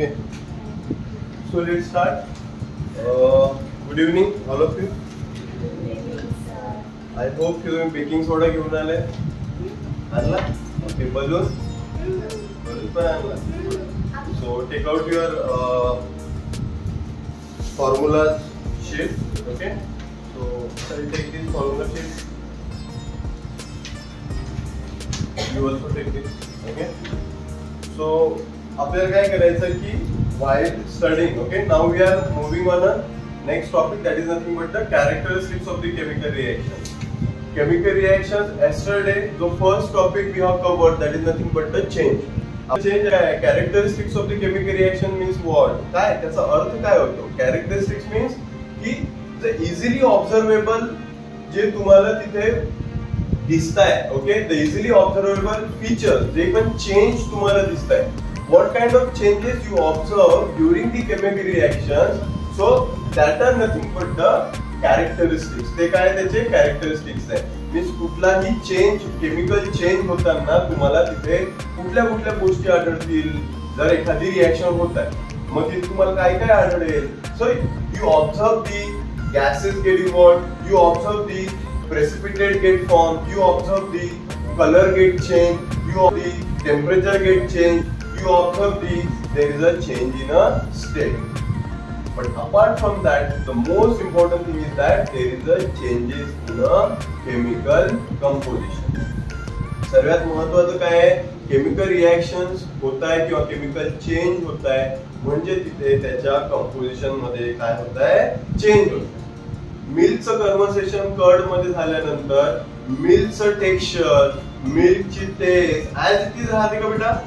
Okay, so let's start. Good evening, all of you. I hope you have baking soda घेऊन आले. आणला? Okay, balloon. Balloon पण आणला. So take out your formula sheet. Okay. So I'll take this formula sheet. You also take this. Okay. So आपल्याला काय करायचं की while studying, okay, now we are moving on a next topic, that is nothing but the characteristics of the chemical reactions. Chemical reactions, yesterday the first topic we have covered, that is nothing but the change. Change काय? Characteristics of the chemical reaction means what? काय त्याचा अर्थ काय होतो? Characteristics means की the easily observable जे तुम्हाला तिथे दिसताय, okay, the easily observable features, जे पण change तुम्हाला दिसताय. What kind of changes you observe during the chemical reactions? So that are nothing but the characteristics. ते काय त्याचे characteristics आहे. Means कुठलाही change, chemical change होताना तुम्हाला तिथे कुठल्या कुठल्या गोष्टी आढळतील. जर एखादी रिएक्शन होत आहे मग तिथे तुम्हाला काय काय आढळेल. So you observe the gases get evolved, you observe the precipitate get formed, you observe the color get changed, you observe the temperature get changed. You observe there is a change in a state. But apart from that, the most important thing is that there is a changes in a chemical composition. सर्वात महत्त्वाचं काय आहे? Chemical reactions होत आहे किंवा chemical change होत आहे म्हणजे तिथे त्याच्या कंपोजिशन मध्ये काय होत आहे? चेंज होत आहे. मिल्कचं कन्व्हर्सेशन कर्ड मध्ये झाल्यानंतर मिल्कचं टेक्स्चर, मिल्कची टेस्ट ऍज इट इज राहते का बेटा?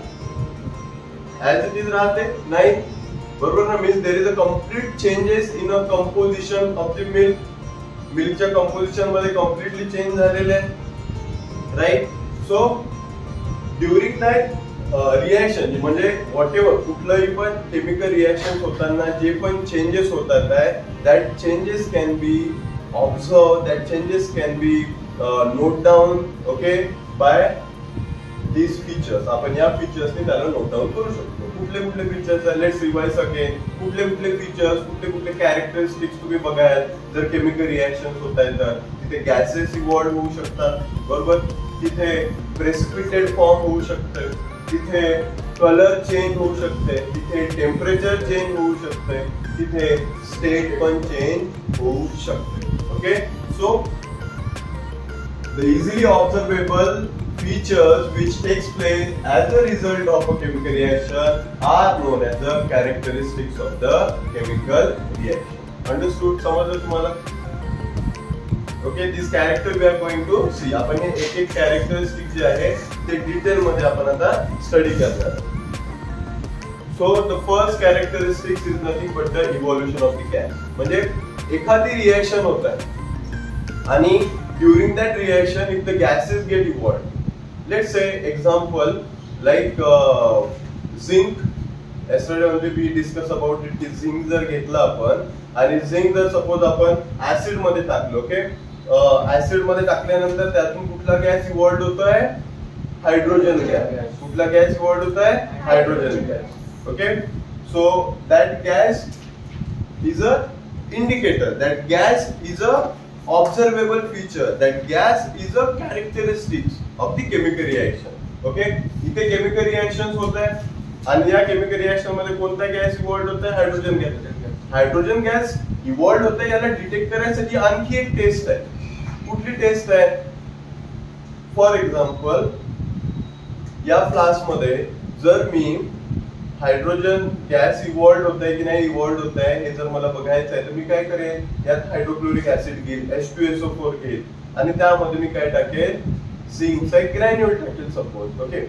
As it is राहते नाही, बरोबर ना? Means there is a complete changes in a composition of the milk. मिल्कच्या कंपोजिशन मध्ये कम्प्लीटली चेंज झालेले आहे, right? So during that reaction म्हणजे व्हॉटएव्हर कुठलंही पण केमिकल रिएक्शन होताना जे पण चेंजेस होतात आहे, that changes can be observe, that changes can be note down, okay, by these features. आपण या फीचर्सने त्याला नोट डाऊन करू शकतो. कुठले कुठले फीचर्स आहे? Let's revise again. कुठले कुठले फीचर्स, कुठले कुठले कॅरेक्टरिस्टिक्स तुम्ही बघाल जर केमिकल रिएक्शन्स होत आहेत तर तिथे गॅसेस इव्हॉल्व होऊ शकतात, बरोबर? तिथे प्रेसिपिटेट फॉर्म होऊ शकते, तिथे कलर चेंज होऊ शकते, तिथे टेम्परेचर चेंज होऊ शकते, तिथे स्टेट पण चेंज होऊ शकते. Okay, so the easily observable features which takes place as a result of a chemical reaction are known as the characteristics of the chemical reaction. Understood? समजलं तुम्हाला? Okay, this character we are going to see. आपण हे एक एक characteristic जे आहे ते detail मध्ये आपण आता स्टडी करणार. So the first characteristic is nothing but the evolution of the gas. म्हणजे एखादी रिएक्शन होत आहे आणि during that reaction if the gases get evolved, let's say example like zinc. Yesterday only we discussed about it. Zinc जर घेतला आपण आणि zinc जर सपोज आपण ऍसिड मध्ये टाकलं, ओके, ऍसिड मध्ये टाकल्यानंतर त्यातून कुठला गॅस इव्हॉल्व होतोय? Hydrogen gas. कुठला गॅस इव्हॉल्व होतोय? Hydrogen gas. Okay, so that gas is a indicator, that gas is a observable feature, that gas is a characteristics of the chemical reaction. Okay, इथे chemical reactions होत आहे आणि या chemical reaction मध्ये कोणता gas evolve होत आहे? Hydrogen gas. Hydrogen gas evolve होत आहे, याला डिटेक्ट करायसाठी आणखी एक टेस्ट आहे. कुठली टेस्ट आहे? फॉर एक्झाम्पल या फ्लास्क मध्ये जर मी हायड्रोजन गॅस इव्हॉल्व होत आहे की नाही इव्हॉल्व होत आहे हे जर मला बघायचं आहे तर मी काय करेन? यात हायड्रोक्लोरिक ऍसिड घेईल, H2SO4 घेईल आणि त्यामध्ये मी काय टाकेल? झिंकचा ग्रॅन्युल टाकेल सपोज. ओके,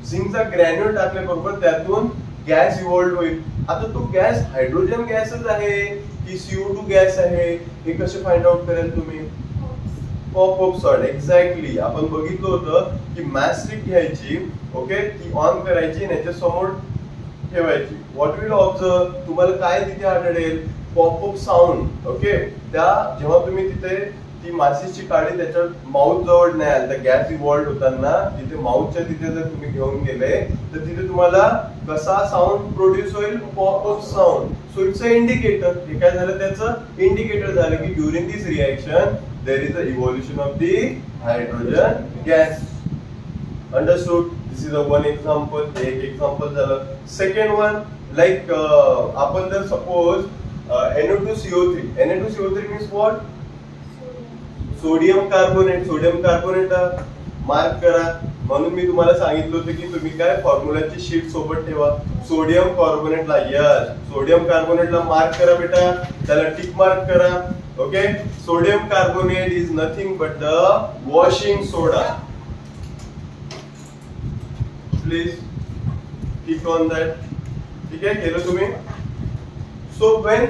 झिंकचा ग्रॅन्युल टाकल्याबरोबर त्यातून गॅस इव्हॉल्व होईल. आता तो गॅस हायड्रोजन गॅसच आहे की CO2 गॅस आहे हे कसे फाइंड आउट कराल तुम्ही? Pop salt. एक्झॅक्टली, आपण बघितलं होतं की मॅस्टिक घ्यायची, ओके, ती ऑन करायची आणि याच्या समोर ठेवायची. What will observe? तुम्हाला काय तिथे आढळेल? Popup sound. ओके, त्या जेव्हा तुम्ही तिथे ती माचीसची काडी त्याच्या माउथ जवळ नाही आली, तर गॅस इव्हॉल्व होताना तिथे माउथच्या तिथे जर तुम्ही घेऊन गेले तर तिथे तुम्हाला कसा साऊंड प्रोड्यूस होईल, pop of sound. So it's a indicator. हे काय झालं, त्याचं इंडिकेटर झालं की during this reaction there is a evolution of the hydrogen gas. Understood. This is a one example. एक एक्झाम्पल झालं. सेकंड वन, लाईक आपण जर suppose NO2CO3. NO2CO3 means what? Sodium carbonate. Sodium carbonate mark करा. म्हणून मी तुम्हाला सांगितलं होतं की तुम्ही काय फॉर्म्युलाची शीट सोबत ठेवा. सोडियम कार्बोनेटला यस, सोडियम कार्बोनेटला मार्क करा बेटा, त्याला टिक मार्क करा. Okay. Sodium carbonate is nothing but the washing soda. Please tick on that. ठीक आहे, केलं तुम्ही. So when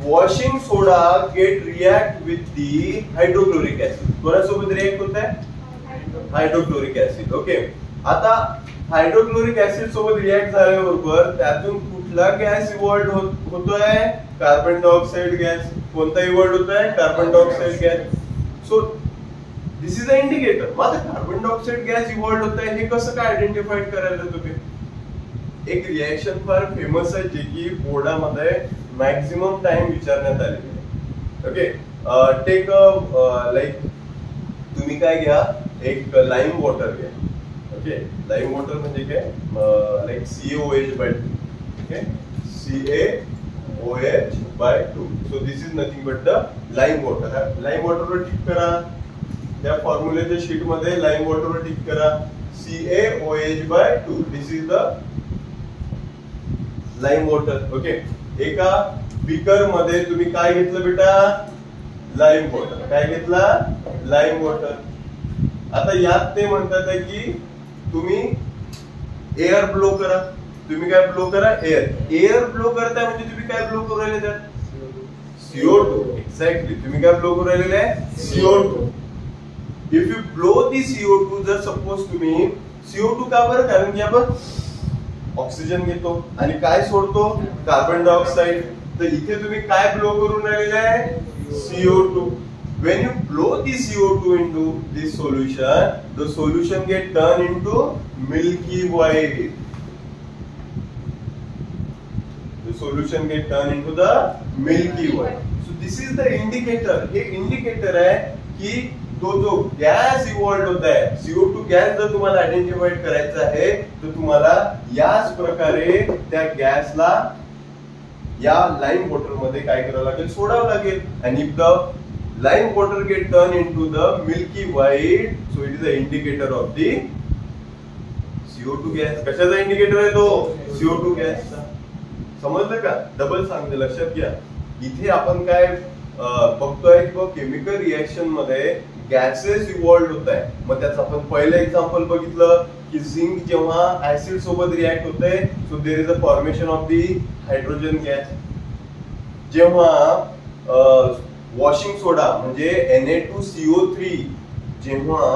washing soda get react with the hydrochloric acid, कोणासोबत रिएक्ट होत आहे? Hydrochloric acid. ओके. आता हायड्रोक्लोरिक ऍसिड सोबत रिएक्ट झाल्याबरोबर त्यातून कुठला गॅस इव्हॉल्व होतोय? Carbon dioxide gas. कोणता इव्हॉल्व होतोय? Carbon dioxide gas. So this is a indicator. मग आता कार्बन डायऑक्साइड गॅस इव्हॉल्व होत आहे हे कसं काय आयडेंटिफाईड करायला तुम्ही? एक रिएक्शन फार फेमस आहे जे की बोर्डामध्ये मॅक्झिमम टाइम विचारण्यात आलेली आहे. ओके. टेक लाईक तुम्ही काय घ्या, एक लाईम वॉटर घ्या. ओके. लाईम वॉटर म्हणजे काय, like CaOH/2. Okay. CaOH/2. So this is nothing but the lime water. Lime वॉटरवर टिक करा. त्या फॉर्म्युलेच्या शीट मध्ये लाईम वॉटरवर टिक करा. CaOH/2. This is the lime water. Okay. एका बीकर मध्ये तुम्ही काय घेतलं बेटा? Lime water. काय घेतला? Lime water. आता यात ते म्हणतात की तुम्ही एअर ब्लो करा. तुम्ही काय ब्लो करा? एअर. एअर ब्लो करताय म्हणजे तुम्ही काय ब्लो करू राहिले त्यात? CO2. एक्झॅक्टली. तुम्ही काय ब्लो करू राहिलेले आहे? CO2. If you blow the CO2, जर सपोज तुम्ही CO2 का बरं? कारण की आपण ऑक्सिजन घेतो आणि काय सोडतो? Carbon dioxide. तर इथे तुम्ही काय ब्लो करून राहिलेले आहे? CO2. When you blow the CO2 into this solution, the solution get turned into milky white. The solution get turned into the milky white. So this is the indicator. हे indicator आहे की तो जो gas evolve होत आहे, CO2 gas जर तुम्हाला identified करायचा आहे तर तुम्हाला याच प्रकारे त्या गॅसला या लाईम वॉटर मध्ये काय करावं लागेल? सोडावं लागेल. आणि if the lime water get turn into the milky white, so it is a indicator of the CO2 gas. कशाचा इंडिकेटर आहे तो? CO2 गॅसचा. समजलं का? डबल सांगते, लक्षात घ्या. इथे आपण काय बघतोय की केमिकल रिएक्शन मध्ये गॅसेस इव्हॉल्व होत आहे. मग त्याचं आपण पहिलं एक्झाम्पल बघितलं की झिंक जेव्हा ऍसिड सोबत रिएक्ट होते, so there is a formation of the hydrogen gas. जेव्हा वॉशिंग सोडा म्हणजे Na2CO3 जेव्हा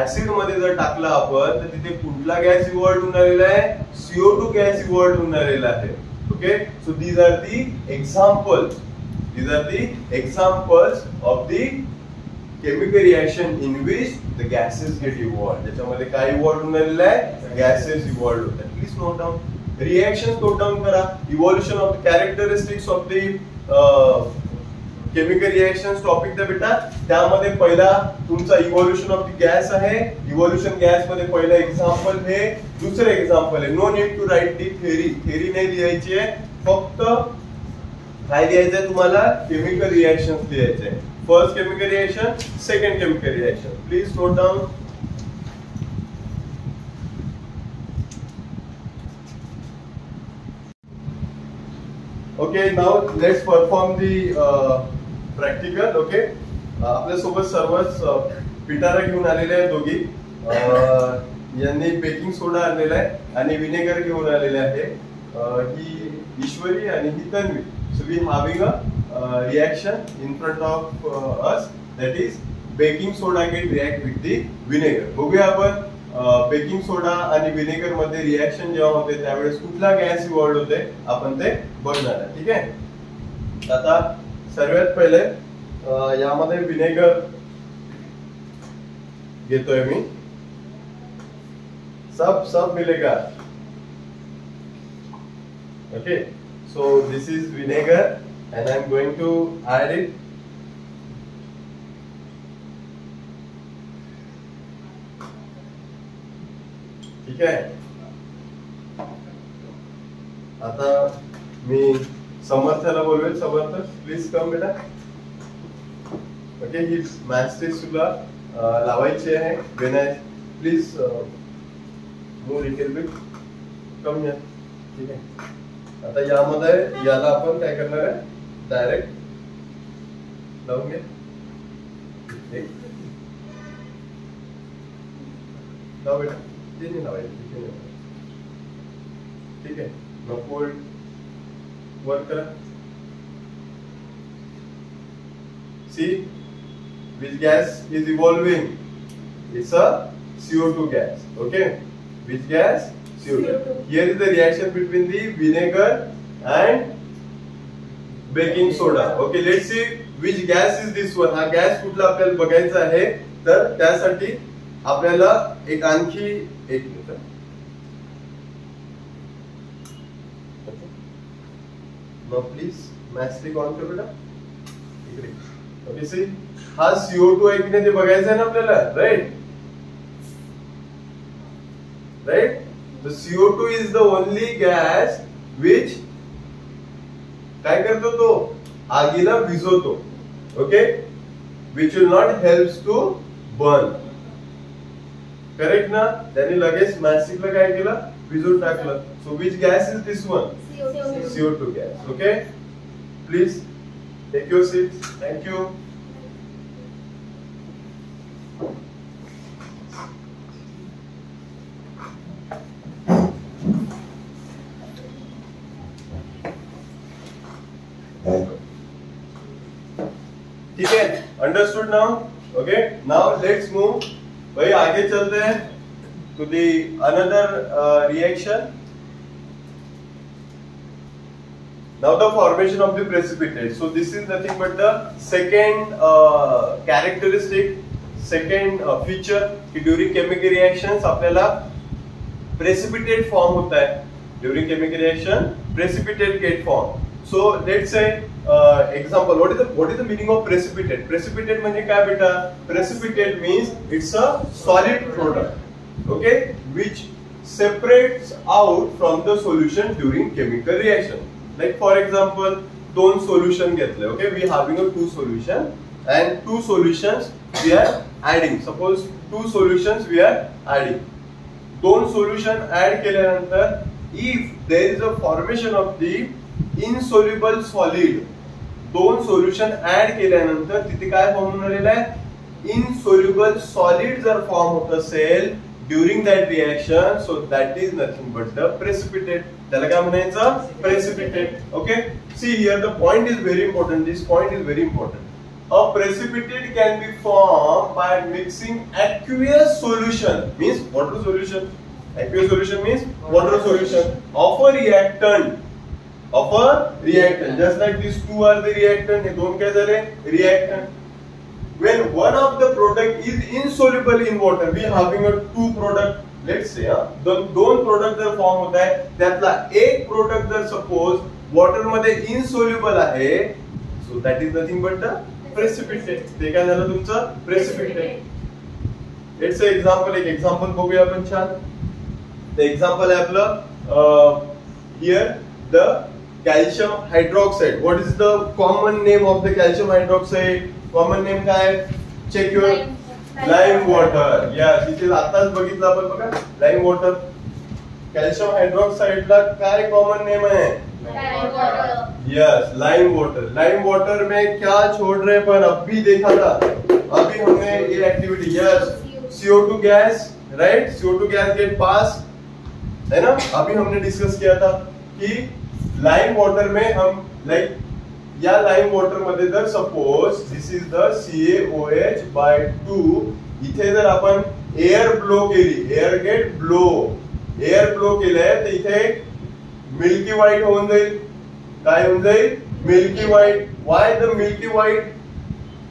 ऍसिड मध्ये जर टाकला आपण तर तिथे कुठला गॅस इव्हॉल्व होऊन आलेला आहे? CO2 गॅस इव्हॉल्व होऊन आलेला आहे. Okay. So these are the examples. These are the examples of the chemical reaction in which the gases get evolved. त्याच्यामध्ये काय इव्हॉल्व होऊन आलेलं आहे? गॅसेस इव्हॉल्व होतात. Please note down. Reaction note down करा. Evolution of the characteristics of the chemical reactions topic द्या बेटा. त्यामध्ये पहिला तुमचा इव्हॉल्युशन ऑफ द गॅस आहे. इव्हॉल्युशन गॅस मध्ये पहिलं एक्झाम्पल हे. दुसरं एक्झाम्पल आहे. No need to write the theory. Theory नाही लिहायची आहे. फक्त काय लिहायचंय तुम्हाला? केमिकल रिएक्शन लिहायचंय. First chemical reaction, second chemical reaction. Please note down. Okay. Now let's perform the practical. Okay. आपल्यासोबत सर्वच पिटारा घेऊन आलेले आहेत दोघी. यांनी बेकिंग सोडा आणलेला आहे आणि विनेगर घेऊन आलेले आहे. ही ईश्वरी आणि ही Tanvi. So we having a reaction in front of us, that is baking soda get react with the vinegar. बघूया आपण बेकिंग सोडा आणि विनेगर मध्ये रिएक्शन जेव्हा होते त्यावेळेस कुठला गॅस इव्हॉल्व होते आपण ते बघणार आहे. ठीक आहे. आता सर्वात पहिले यामध्ये विनेगर घेतोय मी, सब मिलेगा. Okay, so this is vinegar and I'm going to add it. ठीक आहे. आता मी समर्थला बोलवेल. समर्थ प्लीज कम बेटा. ओके, ही मॅस्टिक तुला लावायची आहे. Vinay please move little bit, come या. ठीक आहे. आता यामध्ये याला आपण काय करणार आहे, डायरेक्ट लावून घे. लाव बेटा, ते नाही लावायचं. ठीक आहे. नको वर्क करा. See which gas is evolving? It's a CO2 gas. Okay, which gas? CO2. Here is the reaction between the vinegar and baking soda. Okay, let's see which gas is this one. हा gas कुठला आपल्याला बघायचा आहे. तर त्यासाठी आपल्याला एक आणखी एक मिनिट. नो प्लीज मॅस्टिक ऑन कर बेटा. इकडे. ओके, सी हा CO2 आहे की नाही ते बघायचं आहे ना आपल्याला. Right right. The CO2 is the only gas which काय करतो, तो आगीला विझवतो. Okay, which will not helps to burn. Correct ना. त्याने लगेच मॅस्टिकला काय केलं, विझवून टाकलं. So which gas is this one? CO2 gas. Okay, please take your seats. Thank you. ठीक है, understood now. Okay, now let's move. भाई आगे चलते हैं to the another reaction. Now the formation of the precipitate. So this is nothing but the second characteristic, second feature कि during chemical reactions आपल्याला precipitate form होता है. During chemical reaction, precipitate get formed. So let's say example. What is the meaning of precipitate? Precipitate म्हणजे काय बेटा? Precipitate means it's a solid product. Okay, which separates out from the solution during chemical reaction. Like for example, दोन solution घेतले. Okay, we having a two solution and two solutions we are adding. Suppose two solutions we are adding. दोन solution add केल्यानंतर if there is a formation of the insoluble solid, दोन solution add केल्यानंतर तिथे काय form होणार आहे, insoluble solid जर form होत असेल during that reaction, so that is nothing but the precipitate. त्याला काय म्हणायचं, precipitate. Okay, see here the point is very important. This point is very important. A precipitate can be formed by mixing aqueous solution, means water solution. Aqueous solution means water solution of a reactant. Just like these two are the reactant, हे दोन काय झाले, reactant. When one of the product is insoluble in water, we having a two product. Let's say दोन product जर form होत आहे, त्यातला एक product जर suppose water मध्ये insoluble आहे, so that is nothing but the precipitate. ते काय झालं तुमचं precipitate. Let's say example, एक example बघूया आपण छान. The example आहे आपलं here the calcium hydroxide. What is the common name of the calcium hydroxide? Common name काय? Check your lime water. Yes, इथे आताच बघितलं आपण बघा, lime water. Calcium hydroxide ला काय common name है? Lime water. Yes, lime water. Lime water में क्या छोड़ रहे हैं, पर अभी देखा था, अभी हमने ये activity, yes, CO2 gas, right? CO2 gas get pass, है ना? अभी हमने डिस्कस किया था कि लाइम वाटर में हम लाइक या लाइम वाटर मध्ये जर suppose this is the CaOH/2, इथे जर आपण एअर ब्लो केली, air get blow, air blow केलंय तर इथे मिल्की व्हाईट होऊन जाईल. काय होऊन जाईल? Milky white. Why the milky white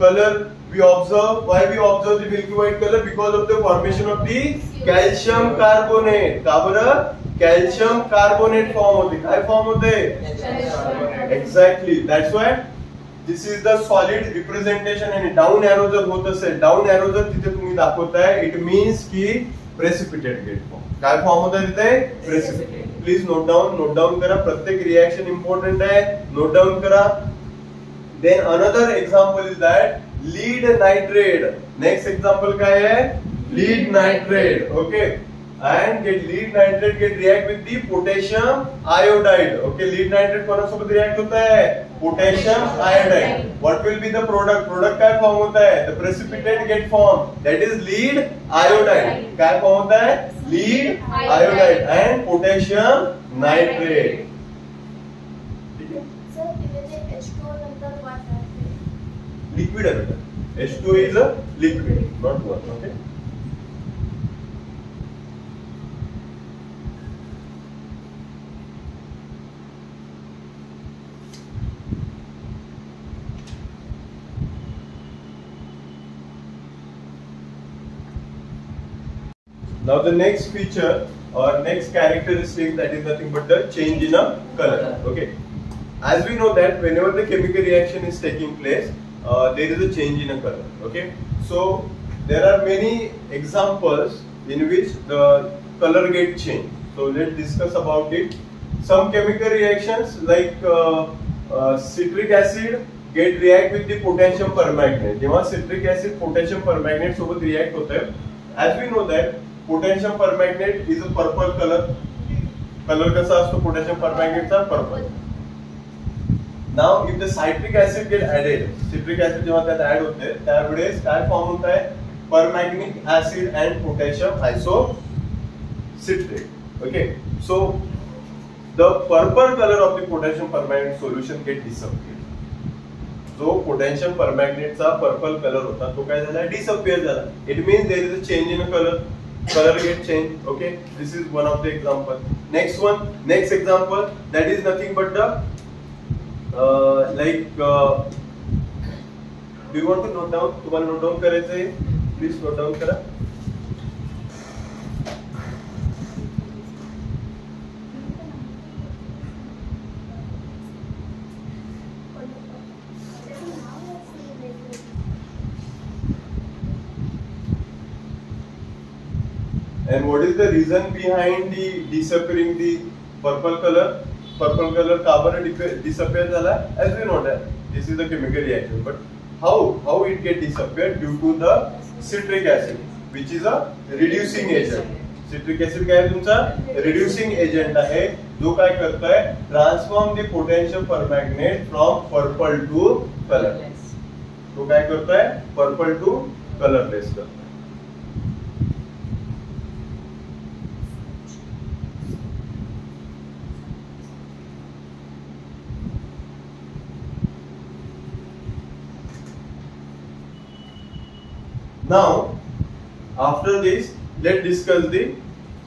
colour we observe, why we observe the milky white color? Because of the formation of the calcium carbonate. का बरं? Calcium carbonate form होते. काय form होते? Exactly. That's why this is the solid representation. आणि down arrow जर होत असेल, down arrow जर तिथे तुम्ही दाखवताय, it means की precipitate gate form. काय फॉर्म होता है तिथे? Precipitate. Please note down करा. प्रत्येक रिएक्शन इम्पॉर्टंट है. नोट डाउन करा. Then another example is that lead nitrate. Next example काय है? Lead nitrate. Okay. And lead nitrate get react with the potassium iodide. Okay. Lead nitrate कोणासोबत react होता है? Potassium iodide. What will be the product? Product काय form होता है? The precipitate get form. That is lead iodide. काय form होता है? Lead iodide and potassium nitrate. Liquid है बेटा. H2 is a liquid, not water. Okay. Now the next feature or next characteristic, that is nothing but the change in a color. Okay. As we know that whenever the chemical reaction is taking place, there is a change in a color. Okay. So there are many examples in which the color get changed. So let's discuss about it. Some chemical reactions like citric acid get react with the potassium permanganate. जेव्हा citric acid potassium permanganate सोबत react होता है, as we know that potassium permanganate is a purple color. Color कसा असतो potassium permanganate चा? Purple. Now if the citric acid get added, citric acid जेव्हा त्यात add होते, त्यावेळेस काय फॉर्म होता है? Permanganic acid and potassium isocitrate. Okay. So the purple color of the potassium permanganate solution get disappeared. जो potassium permanganate चा purple colour होता तो काय झाला? डिसअपियर झाला. It means there is a change in colour. Color get changed. Okay, this is one of the example. Next example, that is nothing but the do you want to note down? तुम्हाला note down करायचं आहे? Please note down करा. And what is the reason behind the disappearing the purple color? Purple color का बरं disappear झाला? As we know that this is the chemical reaction, but how it get disappeared? Due to the citric acid, which is a reducing agent. Citric acid काय आहे तुमचा? Reducing agent आहे, जो काय करता है? Transform the potassium permanganate from purple to colorless. तो काय करता है? Purple to colorless करता है. Now, after this, let's discuss the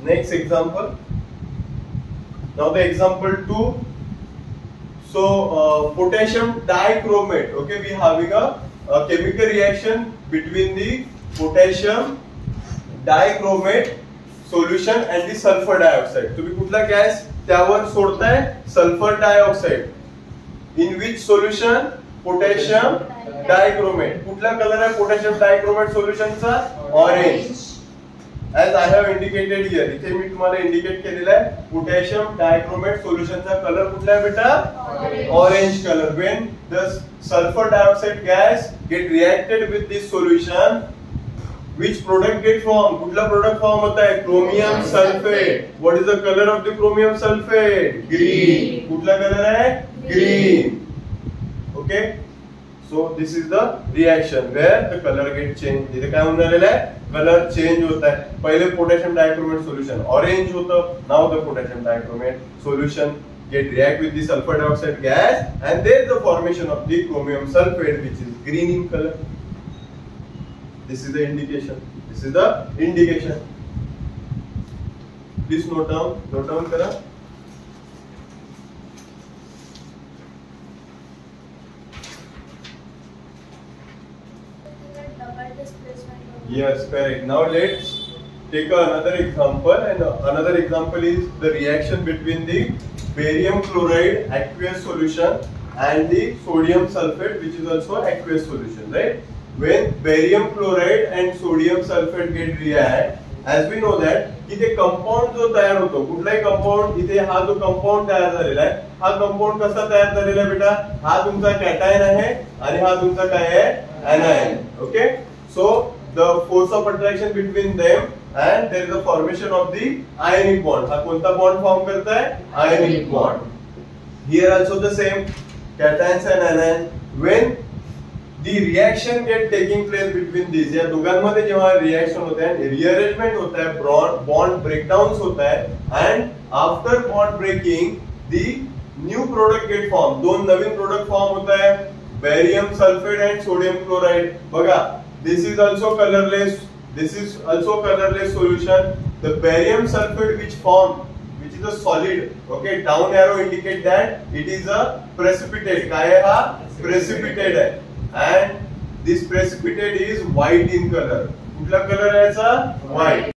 next example. Now, the example 2. So, potassium dichromate. Okay, we having a chemical reaction between the potassium dichromate solution and the sulfur dioxide. तुम्ही कुठला gas त्यावर सोडताय? sulfur dioxide. In which solution? Potassium dichromate. कुठला colour आहे potassium dichromate solution चा? Orange. As I have indicated here, इथे मी तुम्हाला indicate केलेला आहे potassium dichromate solution चा कलर कुठला आहे बेटा? Orange color. When the sulfur dioxide gas get reacted with this solution, which product get formed? कुठला product form होता है? Chromium sulfate. What is the color of the chromium sulfate? Green. कुठला colour है? Green. Okay. So this is the reaction where the color get changed. इथे काय होऊन राहिलेलं आहे? कलर चेंज होता है. पहिले पोटॅशियम डायक्रोमेट सोल्यूशन ऑरेंज होतं. Now the potassium dichromate solution get react with the sulfur dioxide gas and there is the formation of the chromium sulfate which is green in color. This is the indication. This is the indication. Please note down करा. Yes, correct. Now let's take another example, and another example is the reaction between the barium chloride aqueous solution and the sodium sulfate, which is also aqueous solution, right? When barium chloride and sodium sulfate get react, as we know that इथे compound जो तयार होतो, कुठलाही compound, इथे हा जो compound तयार झालेला आहे, हा कंपाउंड कसा तयार झालेला आहे बेटा? हा तुमचा कॅटायन आहे आणि हा तुमचा काय आहे? Anion. Okay, so the force of attraction between them and there is a formation of the ionic bond. हा कोणता बॉन्ड फॉर्म करता है? Ionic bond. Here also the same, cations and anion. When the reaction get taking place between these, या दोघांमध्ये जेव्हा reaction होते हैं, rearrangement होता है, bond breakdowns होता है, and after bond breaking the new product get formed. दोन नवीन प्रोडक्ट फॉर्म होता है, barium sulfate and sodium chloride. बघा, this is also colorless. This is also colorless solution. The barium sulfate which formed, which is a solid. Okay, down arrow indicate that it is a precipitate. काय है हा? Precipitate है. And this precipitate is white in color. कुठला colour आहे याचा? White.